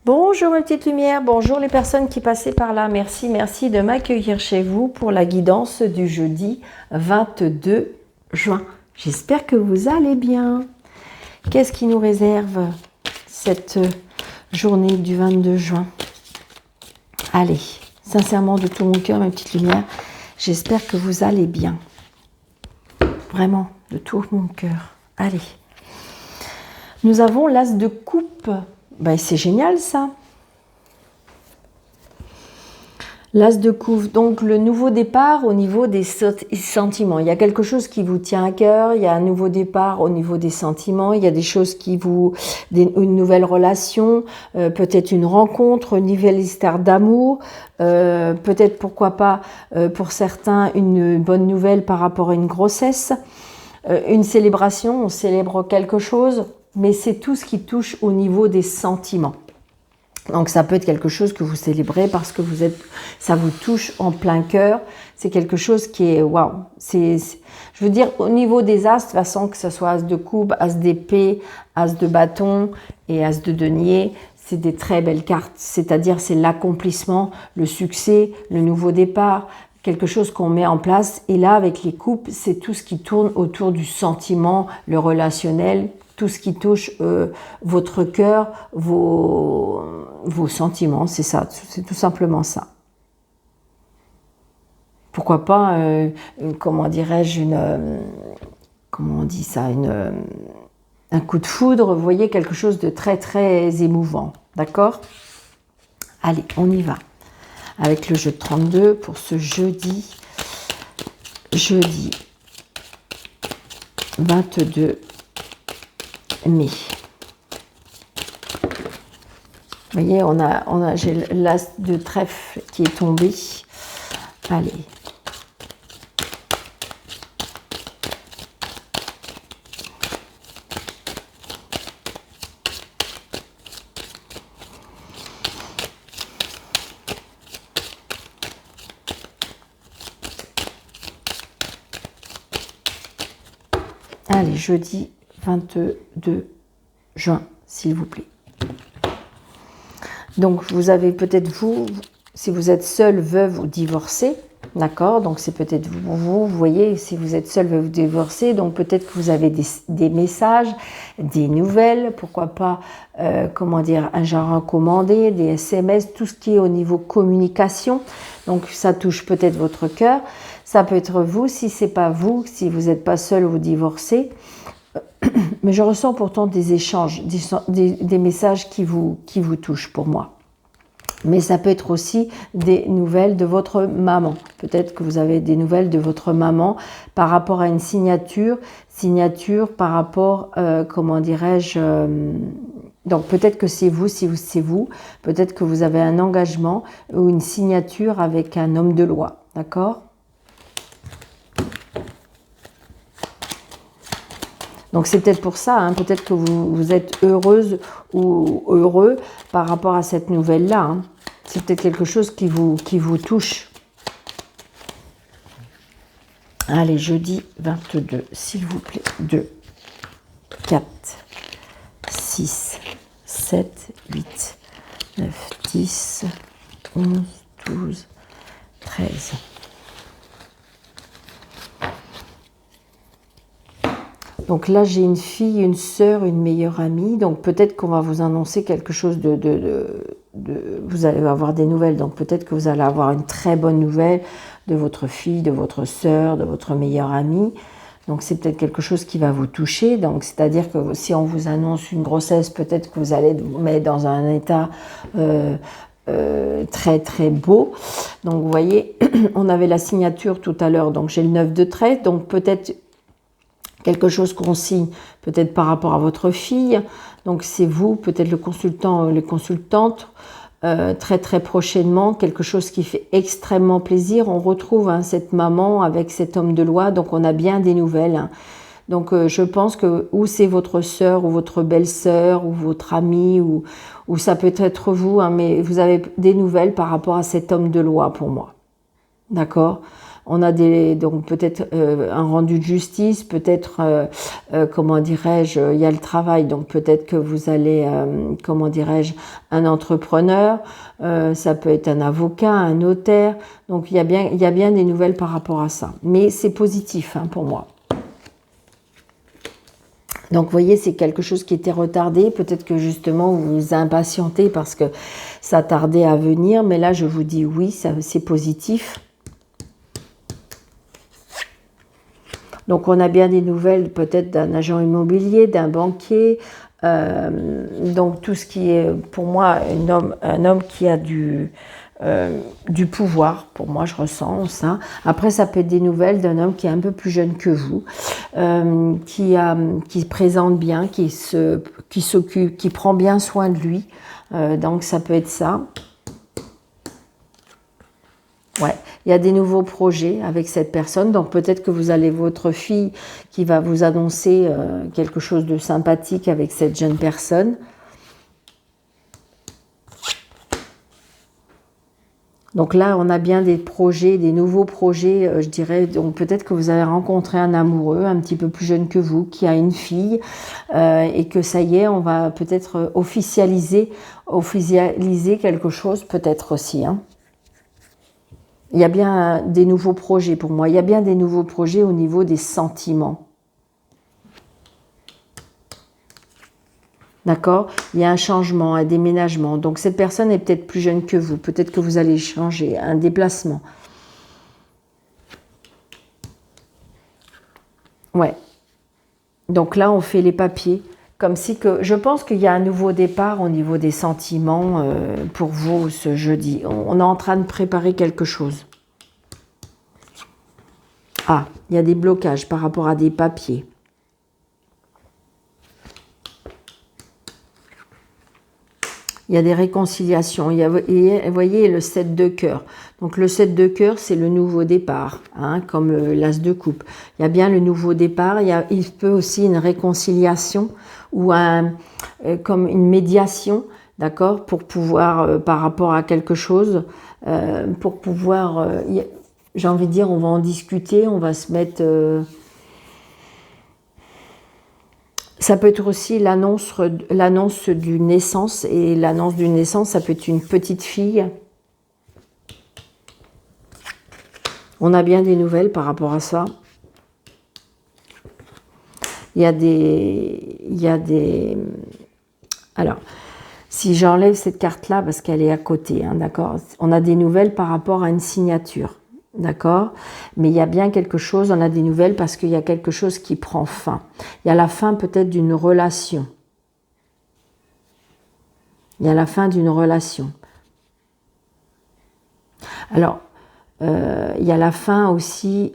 Bonjour mes petites lumières, bonjour les personnes qui passaient par là. Merci de m'accueillir chez vous pour la guidance du jeudi 22 juin. J'espère que vous allez bien. Qu'est-ce qui nous réserve cette journée du 22 juin? Allez, sincèrement de tout mon cœur mes petites lumières, j'espère que vous allez bien. Vraiment, de tout mon cœur. Allez. Nous avons l'as de coupe. Ben, c'est génial ça. L'as de coupe, donc le nouveau départ au niveau des sentiments. Il y a quelque chose qui vous tient à cœur, il y a un nouveau départ au niveau des sentiments, il y a des choses qui vous... une nouvelle relation, peut-être une rencontre, une nouvelle histoire d'amour, peut-être pourquoi pas pour certains une bonne nouvelle par rapport à une grossesse, une célébration, on célèbre quelque chose, mais c'est tout ce qui touche au niveau des sentiments. Donc ça peut être quelque chose que vous célébrez parce que ça vous touche en plein cœur. C'est quelque chose qui est waouh. Je veux dire au niveau des as, de toute façon que ce soit as de coupe, as d'épée, as de bâton et as de denier, c'est des très belles cartes. C'est-à-dire c'est l'accomplissement, le succès, le nouveau départ, quelque chose qu'on met en place. Et là avec les coupes, c'est tout ce qui tourne autour du sentiment, le relationnel, tout ce qui touche votre cœur, vos sentiments, c'est ça, c'est tout simplement ça. Pourquoi pas, comment dirais-je, comment on dit ça, un coup de foudre, vous voyez, quelque chose de très très émouvant, d'accord? Allez, on y va, avec le jeu de 32 pour ce jeudi 22 mai. Vous voyez, j'ai l'as de trèfle qui est tombé. Allez. Allez, jeudi 22 juin, s'il vous plaît. Donc, vous avez peut-être vous, si vous êtes seul, veuve ou divorcé, d'accord? Donc, c'est peut-être vous voyez, si vous êtes seul, veuve ou divorcé, donc peut-être que vous avez des messages, des nouvelles, pourquoi pas, comment dire, un genre recommandé, des SMS, tout ce qui est au niveau communication. Donc, ça touche peut-être votre cœur. Ça peut être vous, si c'est pas vous, si vous n'êtes pas seul ou divorcé. Mais je ressens pourtant des échanges, des messages qui vous touchent pour moi. Mais ça peut être aussi des nouvelles de votre maman. Peut-être que vous avez des nouvelles de votre maman par rapport à une signature par rapport, comment dirais-je, donc peut-être que c'est vous, si c'est vous, peut-être que vous avez un engagement ou une signature avec un homme de loi, d'accord ? Donc c'est peut-être pour ça, hein, peut-être que vous êtes heureuse ou heureux par rapport à cette nouvelle-là. Hein. C'est peut-être quelque chose qui vous touche. Allez, jeudi 22, s'il vous plaît. 2, 4, 6, 7, 8, 9, 10, 11, 12, 13. Donc là, j'ai une fille, une sœur, une meilleure amie. Donc peut-être qu'on va vous annoncer quelque chose vous allez avoir des nouvelles. Donc peut-être que vous allez avoir une très bonne nouvelle de votre fille, de votre sœur, de votre meilleure amie. Donc c'est peut-être quelque chose qui va vous toucher. Donc c'est-à-dire que si on vous annonce une grossesse, peut-être que vous allez vous mettre dans un état très très beau. Donc vous voyez, on avait la signature tout à l'heure. Donc j'ai le 9 de trait. Donc peut-être quelque chose qu'on signe, peut-être par rapport à votre fille. Donc c'est vous, peut-être le consultant ou les consultantes, très très prochainement, quelque chose qui fait extrêmement plaisir. On retrouve cette maman avec cet homme de loi, donc on a bien des nouvelles. Hein. Donc je pense que ou c'est votre sœur ou votre belle-sœur ou votre amie ou ça peut être vous, hein, mais vous avez des nouvelles par rapport à cet homme de loi pour moi. D'accord ? On a donc peut-être un rendu de justice, peut-être, comment dirais-je, il y a le travail, donc peut-être que vous allez, comment dirais-je, un entrepreneur, ça peut être un avocat, un notaire, donc il y a bien des nouvelles par rapport à ça. Mais c'est positif hein, pour moi. Donc, vous voyez, c'est quelque chose qui était retardé. Peut-être que justement, vous vous impatientez parce que ça tardait à venir. Mais là, je vous dis oui, c'est positif. Donc, on a bien des nouvelles peut-être d'un agent immobilier, d'un banquier. Donc, tout ce qui est, pour moi, un homme qui a du pouvoir, pour moi je ressens ça. Après ça peut être des nouvelles d'un homme qui est un peu plus jeune que vous, qui présente bien, qui s'occupe, qui prend bien soin de lui, donc ça peut être ça. Ouais, il y a des nouveaux projets avec cette personne, donc peut-être que vous allez votre fille qui va vous annoncer quelque chose de sympathique avec cette jeune personne. Donc là, on a bien des projets, des nouveaux projets, je dirais. Donc peut-être que vous avez rencontré un amoureux un petit peu plus jeune que vous, qui a une fille, et que ça y est, on va peut-être officialiser quelque chose, peut-être aussi. Hein. Il y a bien des nouveaux projets pour moi. Il y a bien des nouveaux projets au niveau des sentiments. D'accord? Il y a un changement, un déménagement. Donc, cette personne est peut-être plus jeune que vous. Peut-être que vous allez changer, un déplacement. Ouais. Donc là, on fait les papiers. Comme si que... Je pense qu'il y a un nouveau départ au niveau des sentiments pour vous ce jeudi. On est en train de préparer quelque chose. Ah, il y a des blocages par rapport à des papiers. Il y a des réconciliations. Vous voyez le 7 de cœur. Donc le 7 de cœur, c'est le nouveau départ, hein, comme l'as de coupe. Il y a bien le nouveau départ. Il peut aussi une réconciliation ou comme une médiation, d'accord, pour pouvoir, par rapport à quelque chose, pour pouvoir, j'ai envie de dire, on va en discuter, on va se mettre... Ça peut être aussi l'annonce d'une naissance, et l'annonce d'une naissance, ça peut être une petite fille. On a bien des nouvelles par rapport à ça. Il y a des... Alors, si j'enlève cette carte-là, parce qu'elle est à côté, hein, d'accord, on a des nouvelles par rapport à une signature. D'accord? Mais il y a bien quelque chose, on a des nouvelles parce qu'il y a quelque chose qui prend fin. Il y a la fin peut-être d'une relation. Il y a la fin d'une relation. Alors, il y a la fin aussi...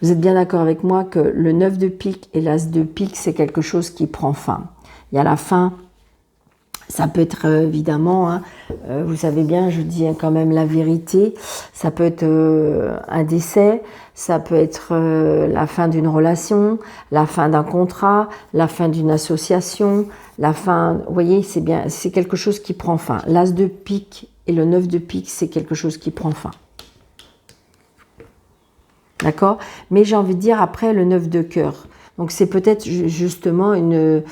vous êtes bien d'accord avec moi que le 9 de pique et l'as de pique, c'est quelque chose qui prend fin. Il y a la fin... Ça peut être évidemment, hein, vous savez bien, je dis quand même la vérité, ça peut être un décès, ça peut être la fin d'une relation, la fin d'un contrat, la fin d'une association, la fin, vous voyez, c'est bien, c'est quelque chose qui prend fin. L'as de pique et le 9 de pique, c'est quelque chose qui prend fin. D'accord? Mais j'ai envie de dire après le 9 de cœur. Donc c'est peut-être justement une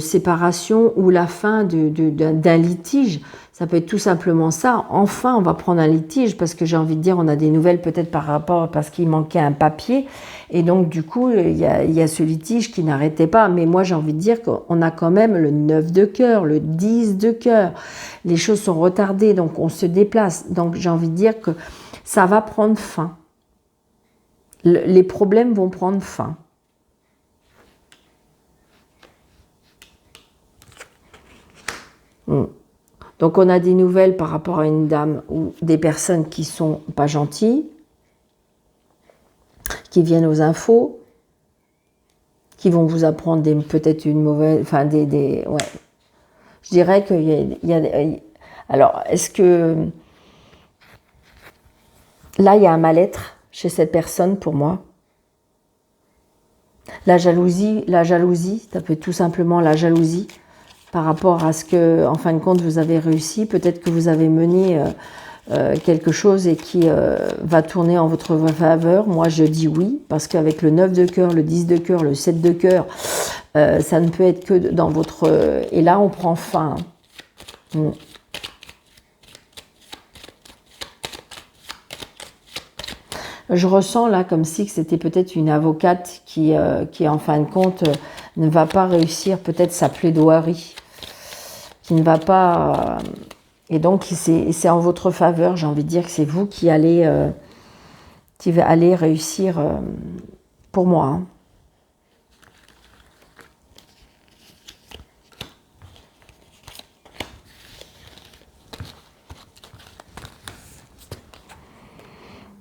séparation ou la fin d'un litige. Ça peut être tout simplement ça. Enfin, on va prendre un litige parce que j'ai envie de dire, on a des nouvelles peut-être par rapport parce qu'il manquait un papier. Et donc du coup, il y a ce litige qui n'arrêtait pas. Mais moi, j'ai envie de dire qu'on a quand même le 9 de cœur, le 10 de cœur. Les choses sont retardées, donc on se déplace. Donc j'ai envie de dire que ça va prendre fin. Les problèmes vont prendre fin. Donc on a des nouvelles par rapport à une dame ou des personnes qui sont pas gentilles, qui viennent aux infos, qui vont vous apprendre peut-être une mauvaise, enfin ouais. Je dirais qu'il y a alors est-ce que là il y a un mal-être chez cette personne pour moi. La jalousie, ça peut être tout simplement la jalousie. Par rapport à ce que, en fin de compte, vous avez réussi. Peut-être que vous avez mené quelque chose et qui va tourner en votre faveur, moi je dis oui, parce qu'avec le 9 de cœur, le 10 de cœur, le 7 de cœur, ça ne peut être que dans votre... et là, on prend fin. Je ressens là comme si c'était peut-être une avocate qui en fin de compte, ne va pas réussir peut-être sa plaidoirie, qui ne va pas... et donc, c'est en votre faveur, j'ai envie de dire que c'est vous qui allez réussir pour moi. Hein.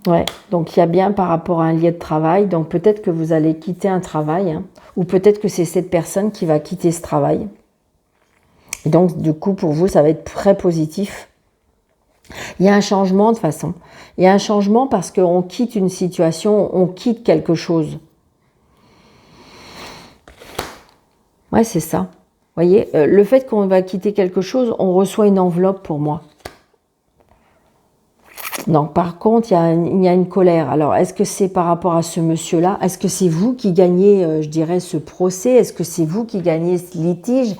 Ouais, donc il y a bien par rapport à un lieu de travail, donc peut-être que vous allez quitter un travail, hein, ou peut-être que c'est cette personne qui va quitter ce travail. Et donc, du coup, pour vous, ça va être très positif. Il y a un changement de façon. Il y a un changement parce qu'on quitte une situation, on quitte quelque chose. Ouais, c'est ça. Vous voyez, le fait qu'on va quitter quelque chose, on reçoit une enveloppe pour moi. Donc, par contre, il y a une colère. Alors, est-ce que c'est par rapport à ce monsieur-là? Est-ce que c'est vous qui gagnez, je dirais, ce procès? Est-ce que c'est vous qui gagnez ce litige?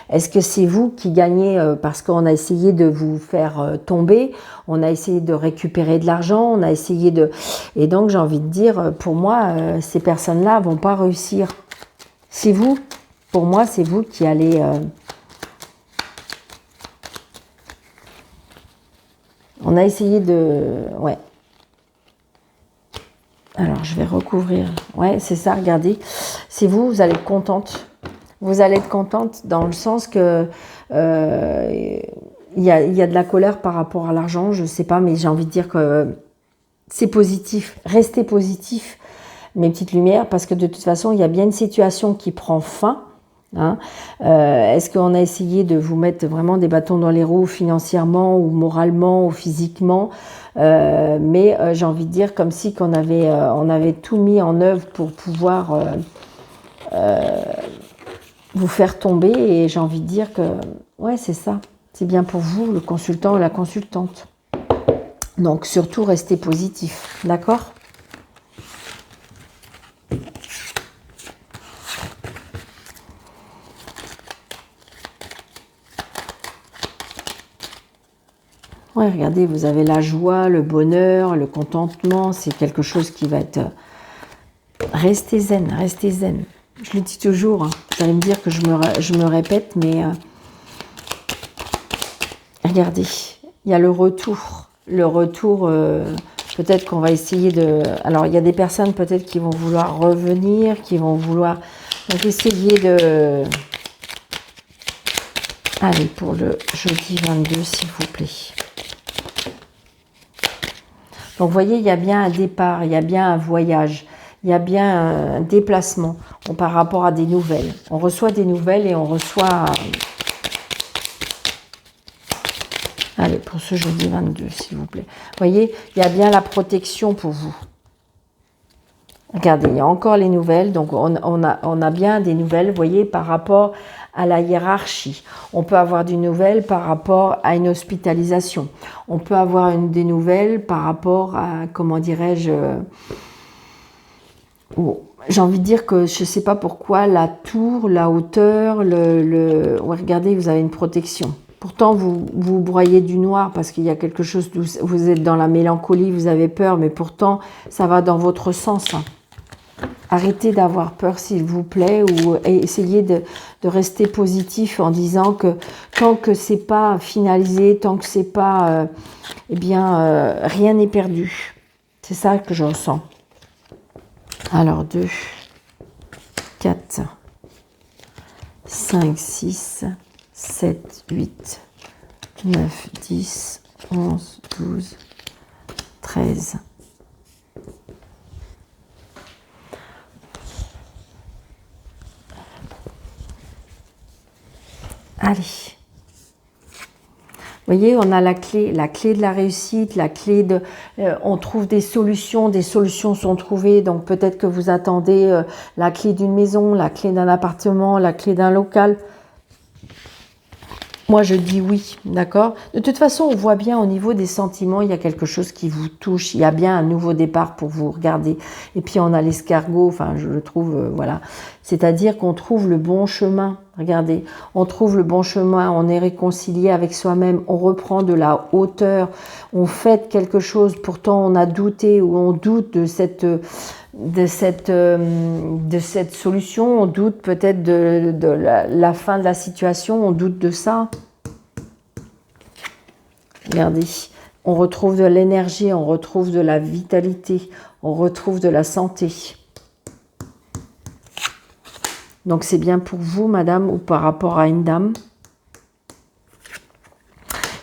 Est-ce que c'est vous qui gagnez parce qu'on a essayé de vous faire tomber? On a essayé de récupérer de l'argent? On a essayé de... Et donc, j'ai envie de dire, pour moi, ces personnes-là ne vont pas réussir. C'est vous. Pour moi, c'est vous qui allez... On a essayé de... Ouais. Alors, je vais recouvrir. Ouais, c'est ça, regardez. C'est vous, vous allez être contente. Vous allez être contente dans le sens que... il y a de la colère par rapport à l'argent, je ne sais pas, mais j'ai envie de dire que c'est positif. Restez positif, mes petites lumières, parce que de toute façon, il y a bien une situation qui prend fin. Hein. Est-ce qu'on a essayé de vous mettre vraiment des bâtons dans les roues financièrement ou moralement ou physiquement, mais j'ai envie de dire comme si on avait tout mis en œuvre pour pouvoir vous faire tomber, et j'ai envie de dire que ouais, c'est ça, c'est bien pour vous, le consultant ou la consultante. Donc surtout restez positif, d'accord ? Ouais, regardez, vous avez la joie, le bonheur, le contentement, c'est quelque chose qui va être... Restez zen, restez zen. Je le dis toujours, hein. Vous allez me dire que je me répète, mais... regardez, il y a le retour. Le retour, peut-être qu'on va essayer de... Alors, il y a des personnes peut-être qui vont vouloir revenir, qui vont vouloir... Donc, essayer de... Allez, pour le jeudi 22, s'il vous plaît. Donc, vous voyez, il y a bien un départ, il y a bien un voyage, il y a bien un déplacement par rapport à des nouvelles. On reçoit des nouvelles et on reçoit... Allez, pour ce jeudi 22, s'il vous plaît. Vous voyez, il y a bien la protection pour vous. Regardez, il y a encore les nouvelles. Donc, on a bien des nouvelles, vous voyez, par rapport à la hiérarchie. On peut avoir des nouvelles par rapport à une hospitalisation. On peut avoir des nouvelles par rapport à, comment dirais-je, j'ai envie de dire que je ne sais pas pourquoi, la tour, la hauteur, ouais, regardez, vous avez une protection. Pourtant, vous broyez du noir parce qu'il y a quelque chose, vous êtes dans la mélancolie, vous avez peur, mais pourtant, ça va dans votre sens. Hein. Arrêtez d'avoir peur, s'il vous plaît, ou essayez de rester positif en disant que tant que c'est pas finalisé, tant que c'est pas, eh bien, rien n'est perdu. C'est ça que je ressens. Alors, 2, 4, 5, 6, 7, 8, 9, 10, 11, 12, 13. Allez. Vous voyez, on a la clé de la réussite, la clé de... on trouve des solutions sont trouvées, donc peut-être que vous attendez la clé d'une maison, la clé d'un appartement, la clé d'un local. Moi, je dis oui, d'accord? De toute façon, on voit bien au niveau des sentiments, il y a quelque chose qui vous touche. Il y a bien un nouveau départ pour vous, regardez. Et puis, on a l'escargot, enfin, je le trouve, voilà. C'est-à-dire qu'on trouve le bon chemin. Regardez, on trouve le bon chemin, on est réconcilié avec soi-même, on reprend de la hauteur, on fait quelque chose. Pourtant, on a douté ou on doute de cette solution, on doute peut-être de la fin de la situation, on doute de ça. Regardez, on retrouve de l'énergie, on retrouve de la vitalité, on retrouve de la santé. Donc c'est bien pour vous, madame, ou par rapport à une dame.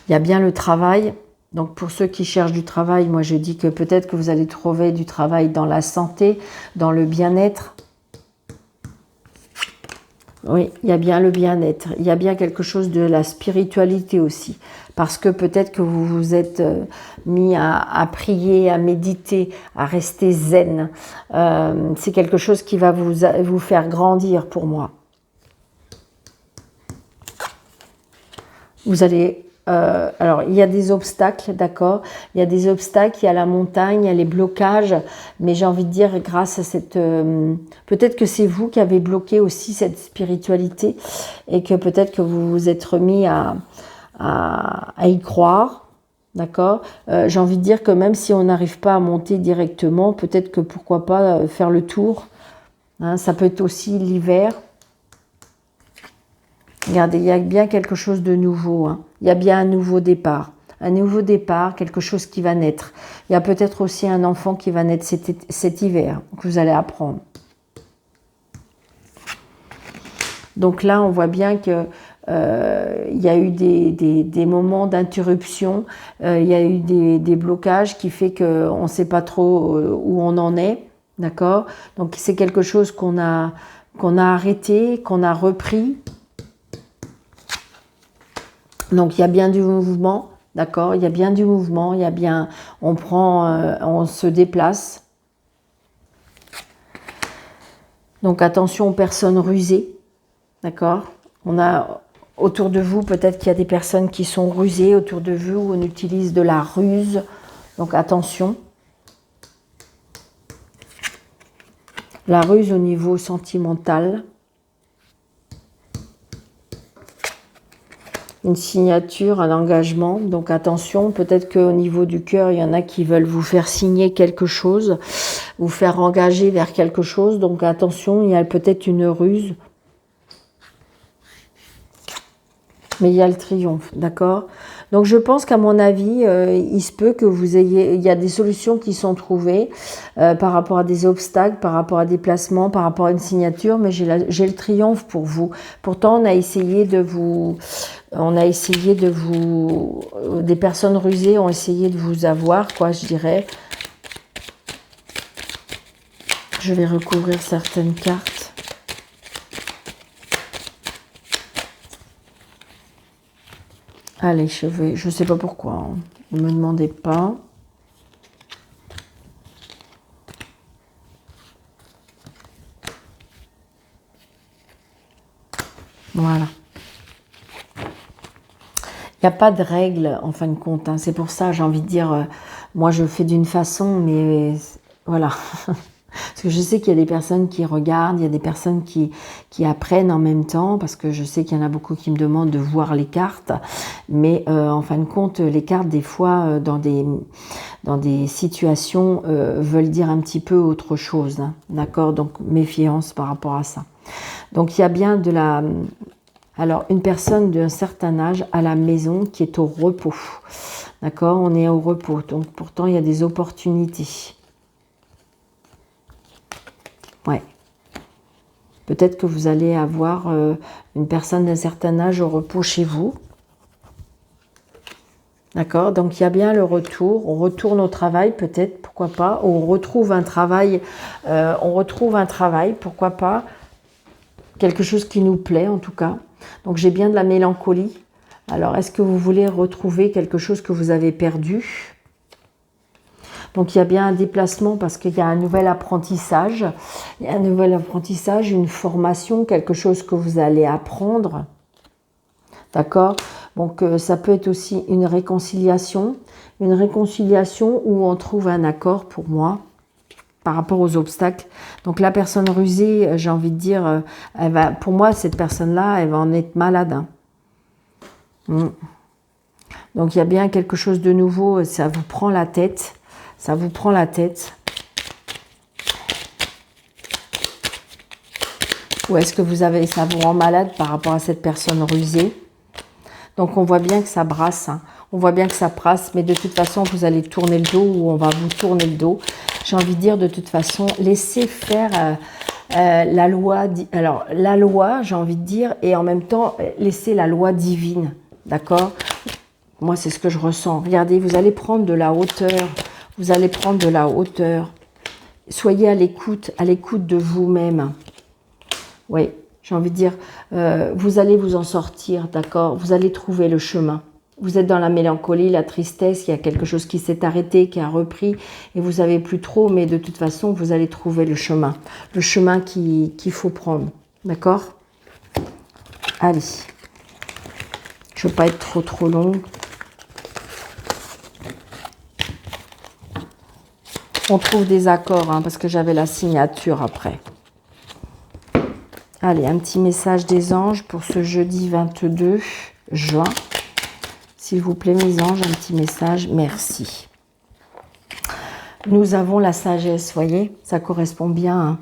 Il y a bien le travail. Donc pour ceux qui cherchent du travail, moi je dis que peut-être que vous allez trouver du travail dans la santé, dans le bien-être. Oui, il y a bien le bien-être. Il y a bien quelque chose de la spiritualité aussi. Parce que peut-être que vous vous êtes mis à prier, à méditer, à rester zen. C'est quelque chose qui va vous faire grandir pour moi. Vous allez... alors, il y a des obstacles, d'accord? Il y a des obstacles, il y a la montagne, il y a les blocages, mais j'ai envie de dire, grâce à cette... peut-être que c'est vous qui avez bloqué aussi cette spiritualité et que peut-être que vous vous êtes remis à y croire, d'accord? J'ai envie de dire que même si on n'arrive pas à monter directement, peut-être que pourquoi pas faire le tour, hein, ça peut être aussi l'hiver. Regardez, il y a bien quelque chose de nouveau, hein. Il y a bien un nouveau départ, quelque chose qui va naître. Il y a peut-être aussi un enfant qui va naître cet hiver, que vous allez apprendre. Donc là, on voit bien que il y a eu des moments d'interruption, il y a eu des blocages qui fait qu'on ne sait pas trop où on en est, d'accord? Donc c'est quelque chose qu'on a arrêté, qu'on a repris. Donc il y a bien du mouvement, d'accord? Il y a bien du mouvement, il y a bien, on se déplace. Donc attention aux personnes rusées, d'accord? On a autour de vous, peut-être qu'il y a des personnes qui sont rusées autour de vous, où on utilise de la ruse, donc attention. La ruse au niveau sentimental. Une signature, un engagement, donc attention, peut-être qu'au niveau du cœur, il y en a qui veulent vous faire signer quelque chose, vous faire engager vers quelque chose, donc attention, il y a peut-être une ruse. Mais il y a le triomphe, d'accord? Donc je pense qu'à mon avis, il se peut que vous ayez... Il y a des solutions qui sont trouvées par rapport à des obstacles, par rapport à des placements, par rapport à une signature, mais j'ai le triomphe pour vous. Pourtant, on a essayé de vous... Des personnes rusées ont essayé de vous avoir, quoi, je dirais. Je vais recouvrir certaines cartes. Allez, je sais pas pourquoi, hein. Ne me demandez pas. Voilà. Il n'y a pas de règle, en fin de compte, hein. C'est pour ça, j'ai envie de dire, moi je fais d'une façon, mais voilà. Parce que je sais qu'il y a des personnes qui regardent, il y a des personnes qui apprennent en même temps, parce que je sais qu'il y en a beaucoup qui me demandent de voir les cartes. Mais en fin de compte, les cartes, des fois, dans des situations, veulent dire un petit peu autre chose, hein. D'accord? Donc, méfiance par rapport à ça. Donc, il y a bien de la... Alors, une personne d'un certain âge à la maison qui est au repos. D'accord? On est au repos. Donc, pourtant, il y a des opportunités. Ouais. Peut-être que vous allez avoir une personne d'un certain âge au repos chez vous. D'accord? Donc, il y a bien le retour. On retourne au travail, peut-être, pourquoi pas. Ou on retrouve un travail, pourquoi pas. Quelque chose qui nous plaît, en tout cas. Donc, j'ai bien de la mélancolie. Alors, est-ce que vous voulez retrouver quelque chose que vous avez perdu ? Donc, il y a bien un déplacement parce qu'il y a un nouvel apprentissage. Il y a un nouvel apprentissage, une formation, quelque chose que vous allez apprendre. D'accord? Donc, ça peut être aussi une réconciliation où on trouve un accord pour moi par rapport aux obstacles. Donc, la personne rusée, j'ai envie de dire, elle va, pour moi, cette personne-là, elle va en être malade. Hein. Donc, il y a bien quelque chose de nouveau, ça vous prend la tête. Ça vous prend la tête. Ou est-ce que ça vous rend malade par rapport à cette personne rusée? Donc, on voit bien que ça brasse. Hein. On voit bien que ça brasse, mais de toute façon, vous allez tourner le dos ou on va vous tourner le dos. J'ai envie de dire, de toute façon, laissez faire la loi. Alors, la loi, j'ai envie de dire, et en même temps, laissez la loi divine. D'accord? Moi, c'est ce que je ressens. Regardez, vous allez prendre de la hauteur. Vous allez prendre de la hauteur. Soyez à l'écoute de vous-même. Oui, j'ai envie de dire, vous allez vous en sortir, d'accord? Vous allez trouver le chemin. Vous êtes dans la mélancolie, la tristesse, il y a quelque chose qui s'est arrêté, qui a repris, et vous n'avez plus trop, mais de toute façon, vous allez trouver le chemin qu'il faut prendre, d'accord? Allez, je ne veux pas être trop longue. On trouve des accords, hein, parce que j'avais la signature après. Allez, un petit message des anges pour ce jeudi 22 juin. S'il vous plaît, mes anges, un petit message. Merci. Nous avons la sagesse, voyez, ça correspond bien. Hein.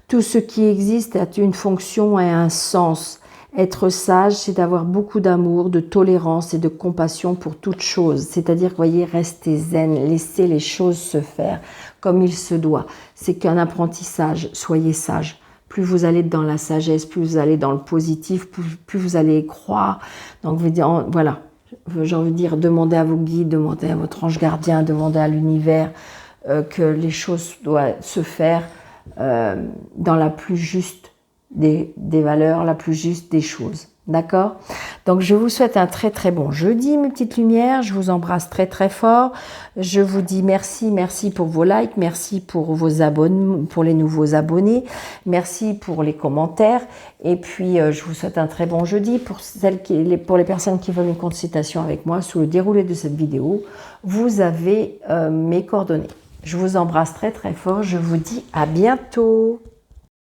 Tout ce qui existe a une fonction et un sens. Être sage, c'est d'avoir beaucoup d'amour, de tolérance et de compassion pour toute chose. C'est-à-dire, voyez, restez zen, laissez les choses se faire comme il se doit. C'est qu'un apprentissage, soyez sage. Plus vous allez dans la sagesse, plus vous allez dans le positif, plus vous allez croire. Donc, voilà, j'ai envie de dire, demandez à vos guides, demandez à votre ange gardien, demandez à l'univers que les choses doivent se faire dans la plus juste des valeurs, la plus juste des choses. D'accord? Donc, je vous souhaite un très très bon jeudi, mes petites lumières. Je vous embrasse très très fort. Je vous dis merci pour vos likes, merci pour vos abonnements, pour les nouveaux abonnés, merci pour les commentaires. Et puis, je vous souhaite un très bon jeudi. Pour les personnes qui veulent une consultation avec moi, sous le déroulé de cette vidéo, vous avez mes coordonnées. Je vous embrasse très très fort. Je vous dis à bientôt.